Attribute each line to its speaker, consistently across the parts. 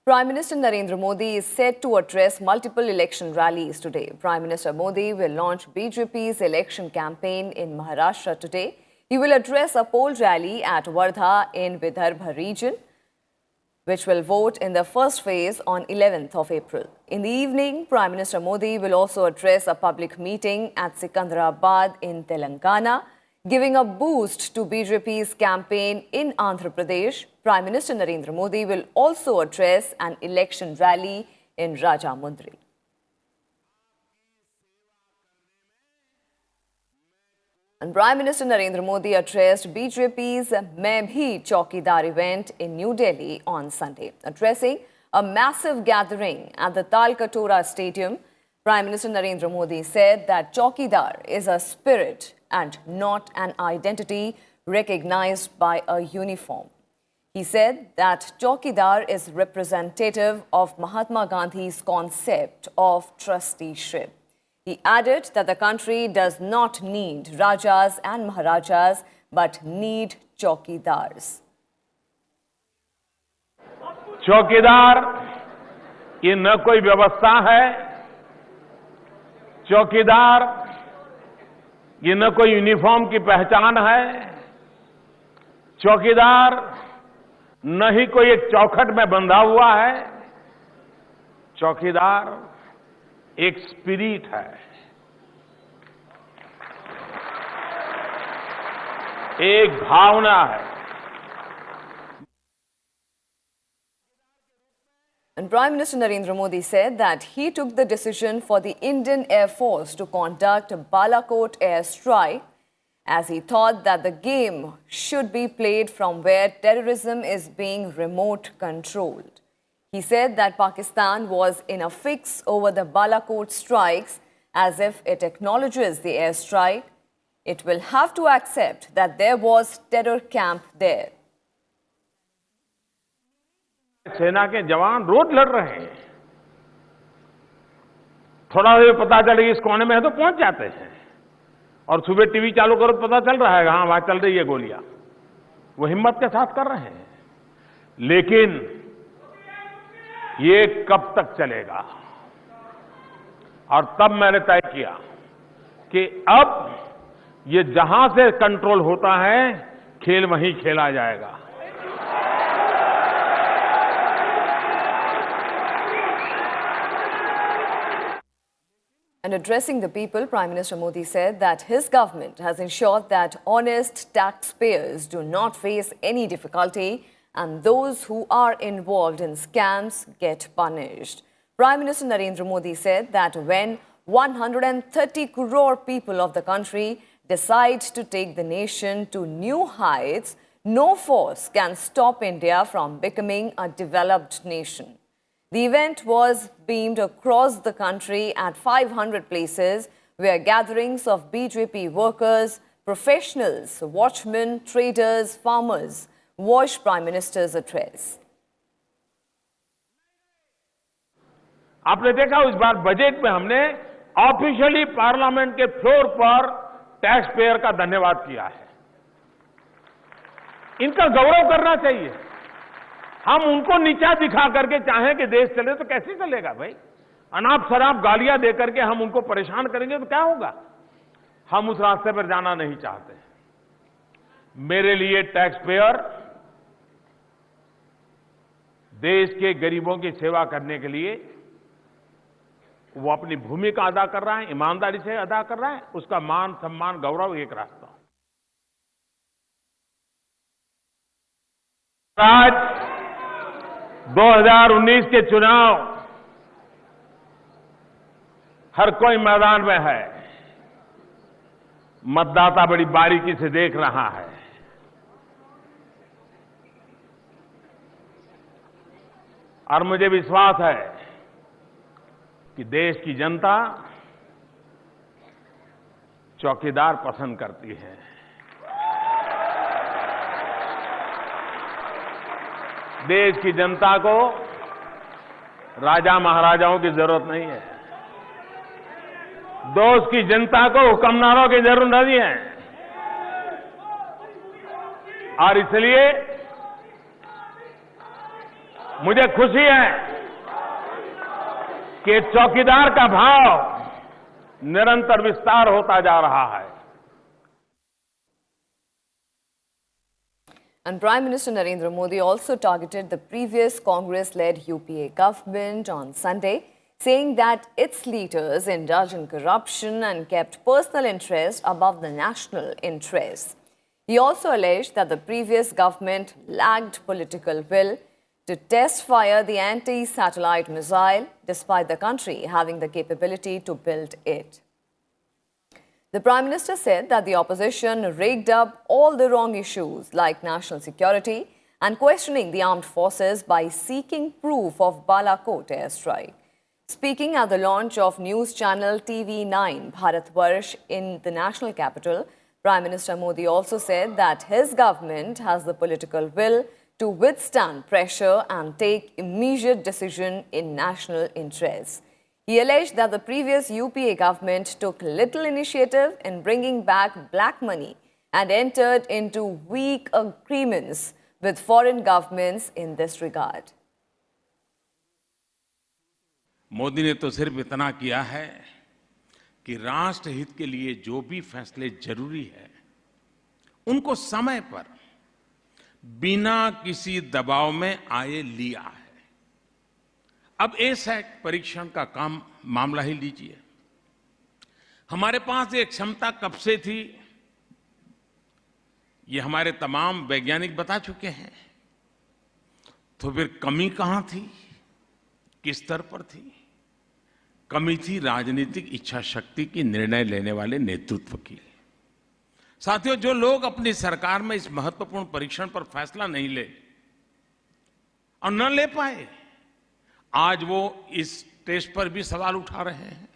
Speaker 1: Prime Minister Narendra Modi is set to address multiple election rallies today. Prime Minister Modi will launch BJP's election campaign in Maharashtra today. He will address a poll rally at Wardha in Vidarbha region, which will vote in the first phase on 11th of April. In the evening, Prime Minister Modi will also address a public meeting at Secunderabad in Telangana, giving a boost to BJP's campaign in Andhra Pradesh. Prime Minister Narendra Modi will also address an election rally in Rajamundry. And Prime Minister Narendra Modi addressed BJP's Main Bhi Chaukidar event in New Delhi on Sunday. Addressing a massive gathering at the Talkatora Stadium, Prime Minister Narendra Modi said that Chaukidar is a spirit and not an identity recognized by a uniform. He said that Chaukidar is representative of Mahatma Gandhi's concept of trusteeship. He added that the country does not need Rajas and Maharajas, but need Chaukidars.
Speaker 2: चौकीदार ये न कोई व्यवस्था है, चौकीदार ये न कोई यूनिफॉर्म की पहचान है, चौकीदार न ही कोई एक चौखट में बंधा हुआ है, चौकीदार एक स्पिरिट है, एक भावना है.
Speaker 1: And Prime Minister Narendra Modi said that he took the decision for the Indian Air Force to conduct a Balakot air strike, as he thought that the game should be played from where terrorism is being remote controlled. He said that Pakistan was in a fix over the Balakot strikes, as if it acknowledges the airstrike, it will have to accept that there was terror camp there.
Speaker 2: सेना के जवान रोज लड़ रहे हैं. थोड़ा भी पता चले इस कोने में है तो पहुंच जाते हैं, और सुबह टीवी चालू करो तो पता चल रहा है हाँ वहां चल रही है गोलियां. वो हिम्मत के साथ कर रहे हैं, लेकिन ये कब तक चलेगा? और तब मैंने तय किया कि अब ये जहां से कंट्रोल होता है खेल वहीं खेला जाएगा.
Speaker 1: And addressing the people, Prime Minister Modi said that his government has ensured that honest taxpayers do not face any difficulty and those who are involved in scams get punished. Prime Minister Narendra Modi said that when 130 crore people of the country decide to take the nation to new heights, no force can stop India from becoming a developed nation. The event was beamed across the country at 500 places where gatherings of BJP workers, professionals, watchmen, traders, farmers watched Prime Minister's address.
Speaker 2: आपने देखा इस बार budget में हमने officially parliament के floor पर tax payer का धन्यवाद किया है. इनका गौरव करना चाहिए. हम उनको नीचा दिखा करके चाहें कि देश चले तो कैसे चलेगा भाई? अनाप शराब गालियां दे करके हम उनको परेशान करेंगे तो क्या होगा? हम उस रास्ते पर जाना नहीं चाहते. मेरे लिए टैक्स पेयर देश के गरीबों की सेवा करने के लिए वो अपनी भूमिका अदा कर रहा है, ईमानदारी से अदा कर रहा है. उसका मान सम्मान गौरव एक रास्ता. आज 2019 के चुनाव हर कोई मैदान में है. मतदाता बड़ी बारीकी से देख रहा है. और मुझे विश्वास है कि देश की जनता चौकीदार पसंद करती है. देश की जनता को राजा महाराजाओं की जरूरत नहीं है. देश की जनता को हुक्मनारों की जरूरत नहीं है. और इसलिए मुझे खुशी है कि चौकीदार का भाव निरंतर विस्तार होता जा रहा है।
Speaker 1: And Prime Minister Narendra Modi also targeted the previous Congress-led UPA government on Sunday, saying that its leaders indulged in corruption and kept personal interest above the national interest. He also alleged that the previous government lacked political will to test-fire the anti-satellite missile, despite the country having the capability to build it. The Prime Minister said that the opposition rigged up all the wrong issues like national security and questioning the armed forces by seeking proof of Balakot airstrike. Speaking at the launch of news channel TV9 Bharatvarsh in the national capital, Prime Minister Modi also said that his government has the political will to withstand pressure and take immediate decision in national interest. He alleged that the previous UPA government took little initiative in bringing back black money and entered into weak agreements with foreign governments in this regard.
Speaker 3: Modi ने तो सिर्फ इतना किया है कि राष्ट्र हित के लिए जो भी फैसले जरूरी है उनको समय पर बिना किसी दबाव में आए लिया है। अब एसैट परीक्षण का काम मामला ही लीजिए। हमारे पास ये क्षमता कब से थी, ये हमारे तमाम वैज्ञानिक बता चुके हैं। तो फिर कमी कहां थी, किस स्तर पर थी? कमी थी राजनीतिक इच्छा शक्ति की, निर्णय लेने वाले नेतृत्व की। साथियों, जो लोग अपनी सरकार में इस महत्वपूर्ण परीक्षण पर फैसला नहीं ले और न ले पाए, आज वो इस टेस्ट पर भी सवाल उठा रहे हैं।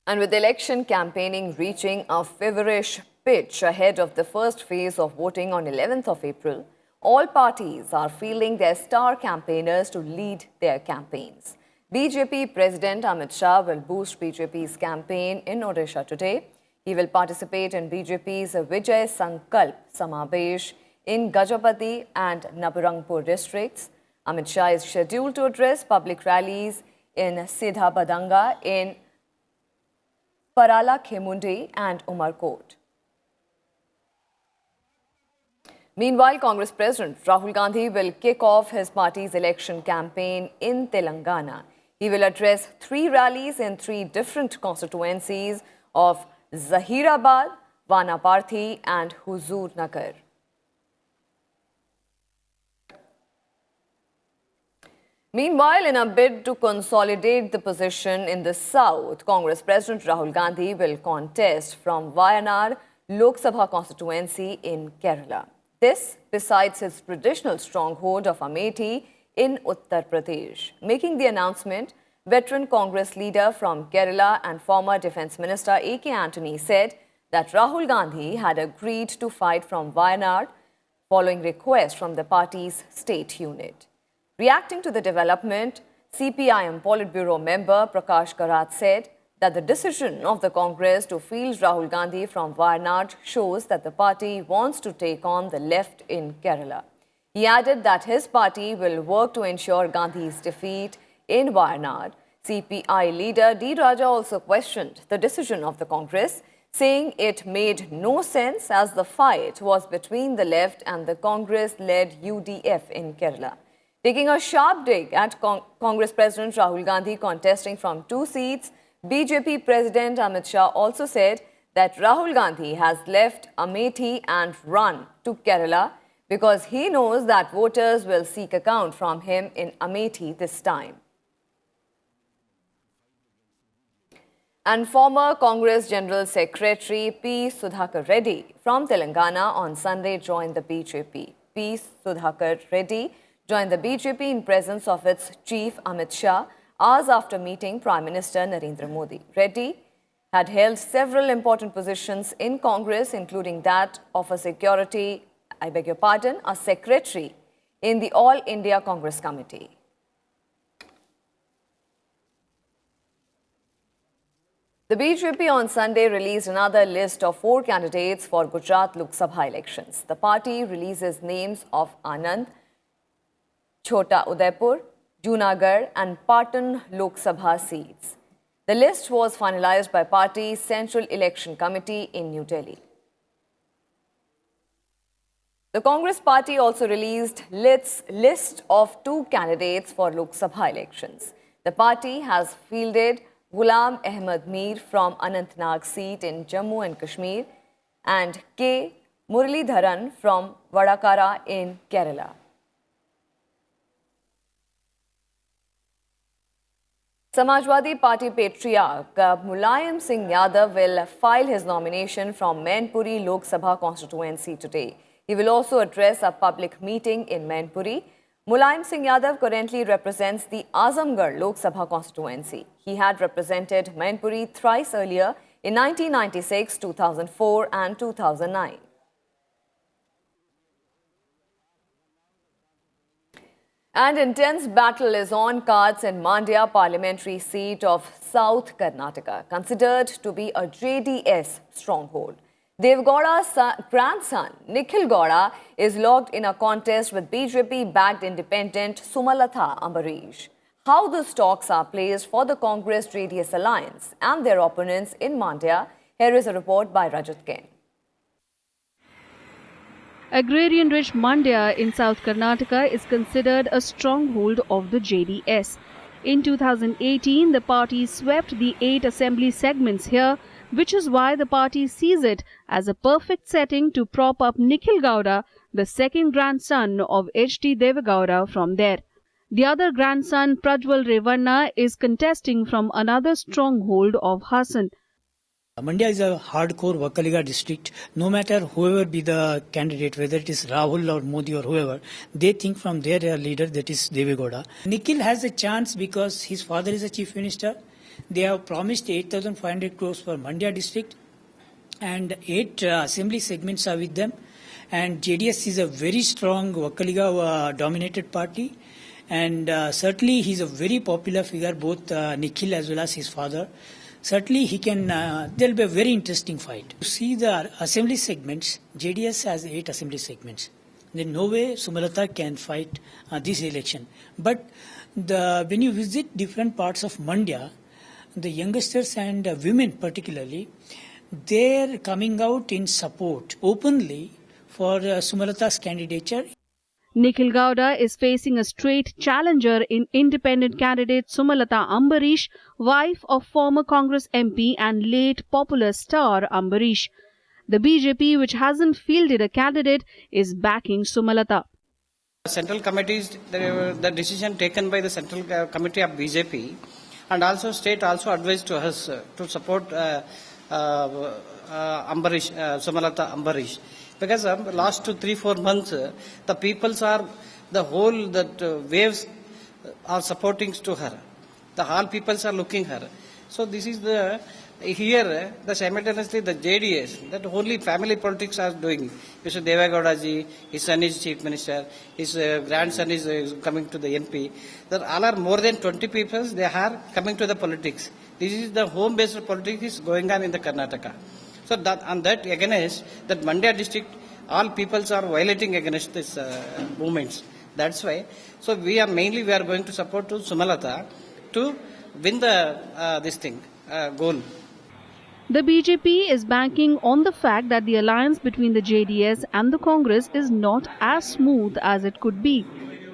Speaker 1: And with election campaigning reaching a feverish pitch ahead of the first phase of voting on 11th of April, all parties are fielding their star campaigners to lead their campaigns. BJP President Amit Shah will boost BJP's campaign in Odisha today. He will participate in BJP's Vijay Sankalp Samabesh in Gajapati and Nabarangpur districts. Amit Shah is scheduled to address public rallies in Sidha Badanga, in Parala Khemundi and Umarkot. Meanwhile, Congress President Rahul Gandhi will kick off his party's election campaign in Telangana. He will address 3 rallies in 3 different constituencies of Zahirabad, Vanaparthi and Huzur Nagar. Meanwhile, in a bid to consolidate the position in the south, Congress President Rahul Gandhi will contest from Wayanad Lok Sabha constituency in Kerala. This, besides his traditional stronghold of Amethi in Uttar Pradesh. Making the announcement, veteran Congress leader from Kerala and former Defence Minister A.K. Antony said that Rahul Gandhi had agreed to fight from Wayanad following request from the party's state unit. Reacting to the development, CPI-M Politburo member Prakash Karat said that the decision of the Congress to field Rahul Gandhi from Wayanad shows that the party wants to take on the left in Kerala. He added that his party will work to ensure Gandhi's defeat in Wayanad. CPI leader D. Rajya also questioned the decision of the Congress, saying it made no sense as the fight was between the left and the Congress-led UDF in Kerala. Taking a sharp dig at Congress President Rahul Gandhi contesting from 2 seats, BJP President Amit Shah also said that Rahul Gandhi has left Amethi and run to Kerala because he knows that voters will seek account from him in Amethi this time. And former Congress General Secretary P. Sudhakar Reddy from Telangana on Sunday joined the BJP. P. Sudhakar Reddy joined the BJP in presence of its chief Amit Shah hours after meeting Prime Minister Narendra Modi. Reddy had held several important positions in Congress, including that of a secretary in the All India Congress Committee. The BJP on Sunday released another list of 4 candidates for Gujarat Lok Sabha elections. The party releases names of Anand Chota Udaipur, Junagadh and Patan Lok Sabha seats. The list was finalized by party's Central Election Committee in New Delhi. The Congress party also released its list of 2 candidates for Lok Sabha elections. The party has fielded Ghulam Ahmad Mir from Anantnag seat in Jammu and Kashmir and K. Muralidharan from Vadakara in Kerala. Samajwadi Party patriarch Mulayam Singh Yadav will file his nomination from Mainpuri Lok Sabha constituency today. He will also address a public meeting in Mainpuri. Mulayam Singh Yadav currently represents the Azamgarh Lok Sabha constituency. He had represented Mainpuri thrice earlier in 1996, 2004 and 2009. An intense battle is on cards in Mandya parliamentary seat of South Karnataka, considered to be a JDS stronghold. Devgowda's grandson, Nikhil Gowda, is locked in a contest with BJP-backed independent Sumalatha Ambarish. How the stocks are placed for the Congress-JDS alliance and their opponents in Mandya, here is a report by Rajya.
Speaker 4: Agrarian-rich Mandya in South Karnataka is considered a stronghold of the JDS. In 2018, the party swept the 8 assembly segments here, which is why the party sees it as a perfect setting to prop up Nikhil Gowda, the second grandson of H.D. Devegowda from there. The other grandson, Prajwal Revanna, is contesting from another stronghold of Hassan.
Speaker 5: Mandya is a hardcore Vakaliga district. No matter whoever be the candidate, whether it is Rahul or Modi or whoever, they think from their leader, that is Devegowda. Nikhil has a chance because his father is a chief minister. They have promised 8,500 crores for Mandya district and 8 assembly segments are with them. And JDS is a very strong Vakaliga dominated party. And certainly he is a very popular figure, both Nikhil as well as his father. Certainly he can, there will be a very interesting fight. To see the assembly segments, JDS has 8 assembly segments. Then no way Sumalata can fight this election. But when you visit different parts of Mandya, the youngsters and women particularly, they're coming out in support openly for Sumalata's candidature.
Speaker 4: Nikhil Gowda is facing a straight challenger in independent candidate Sumalata Ambarish, wife of former Congress MP and late popular star Ambarish. The BJP, which hasn't fielded a candidate, is backing Sumalata.
Speaker 6: Central committees, the decision taken by the Central Committee of BJP and also state also advised to us to support Ambarish, Sumalata Ambarish. Because last 2-3-4 months, the peoples are, the whole that waves are supporting to her. The whole peoples are looking her. So this is the, here, the simultaneously the JDS, that only family politics are doing. Mr. Devegowda ji, his son is chief minister, his grandson is coming to the MP. That all are more than 20 people, they are coming to the politics. This is the home-based politics is going on in the Karnataka. So that, on that against that Mandya district, all peoples are violating against this movements. That's why. So we are going to support to Sumalata to win the this thing goal.
Speaker 4: The BJP is banking on the fact that the alliance between the JDS and the Congress is not as smooth as it could be.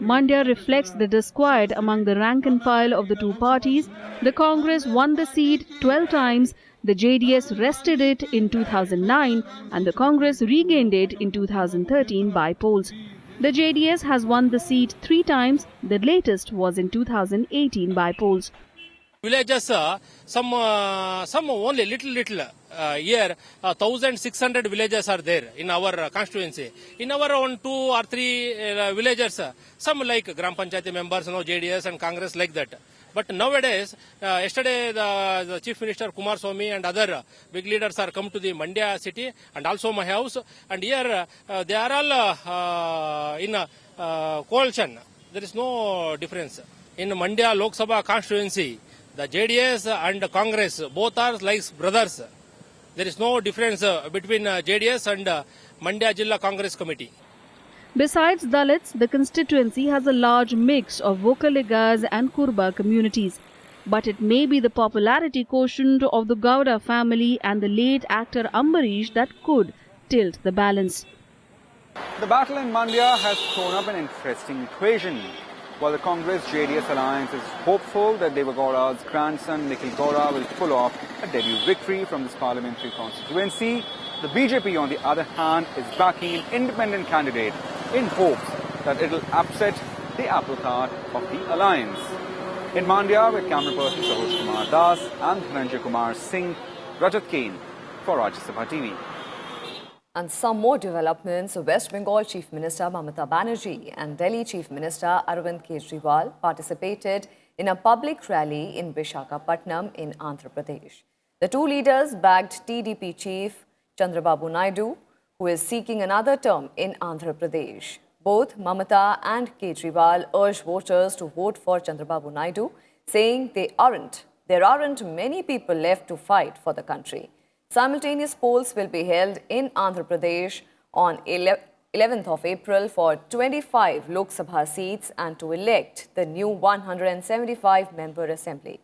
Speaker 4: Mandya reflects the disquiet among the rank and file of the two parties. The Congress won the seat 12 times. The JDS wrested it in 2009 and the Congress regained it in 2013 by polls. The JDS has won the seat 3 times. The latest was in 2018 by polls.
Speaker 7: Villages, some only little here, 1,600 villages are there in our constituency. In our own 2 or 3 villages, some like Gram Panchayati members, JDS and Congress like that. But nowadays, yesterday the Chief Minister Kumaraswamy and other big leaders are come to the Mandya city and also my house. And here they are all in a coalition. There is no difference. In Mandya Lok Sabha constituency, the JDS and Congress both are like brothers. There is no difference between JDS and Mandya Jilla Congress Committee.
Speaker 4: Besides Dalits, the constituency has a large mix of Vokaligas and Kurba communities. But it may be the popularity quotient of the Gowda family and the late actor Ambarish that could tilt the balance.
Speaker 8: The battle in Mandya has thrown up an interesting equation. While the Congress-JDS alliance is hopeful that Devegowda's grandson Nikhil Gowda will pull off a debut victory from this parliamentary constituency, the BJP, on the other hand, is backing an independent candidate in hopes that it will upset the apple cart of the alliance. In Mandya, with camera person Sahosh Kumar Das and Dhananjay Kumar Singh, Rajat Kane for Rajya Sabha TV.
Speaker 1: And some more developments. West Bengal Chief Minister Mamata Banerjee and Delhi Chief Minister Arvind Kejriwal participated in a public rally in Visakhapatnam in Andhra Pradesh. The two leaders backed TDP chief Chandrababu Naidu, who is seeking another term in Andhra Pradesh. Both Mamata and Kejriwal urged voters to vote for Chandrababu Naidu, saying there aren't many people left to fight for the country. Simultaneous polls will be held in Andhra Pradesh on 11th of April for 25 Lok Sabha seats and to elect the new 175-member assembly.